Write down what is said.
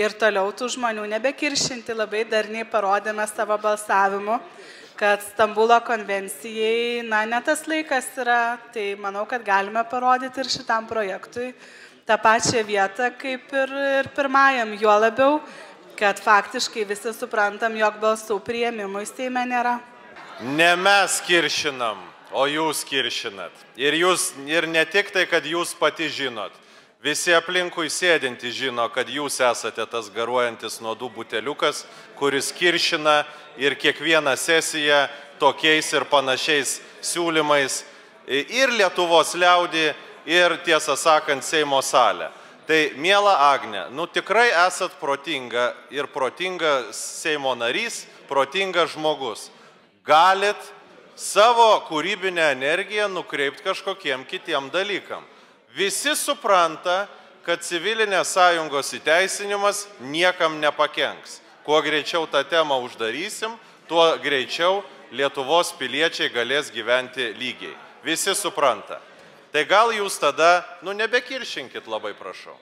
ir toliau tų žmonių nebekiršinti. Labai darniai parodėme savo balsavimu, kad Stambulo konvencijai, ne tas laikas yra, tai manau, kad galime parodyti ir šitam projektui tą pačią vietą kaip ir pirmajam, juo labiau, kad faktiškai visi suprantam, jog balsų priėmimui Seime nėra. Ne mes kiršinam, o jūs kiršinat. Ir ne tik tai, kad jūs pati žinot. Visi aplinkui sėdinti žino, kad jūs esate tas garuojantis nuodų buteliukas, kuris kiršina ir kiekvieną sesiją tokiais ir panašiais siūlymais ir Lietuvos liaudį, ir tiesą sakant Seimo salę. Tai, miela Agne, tikrai esat protinga ir protingas Seimo narys, protingas žmogus. Galit savo kūrybinę energiją nukreipti kažkokiem kitiem dalykam. Visi supranta, kad civilinės sąjungos įteisinimas niekam nepakenks. Kuo greičiau tą temą uždarysim, tuo greičiau Lietuvos piliečiai galės gyventi lygiai. Visi supranta. Tai gal jūs tada, nebekiršinkit, labai prašau.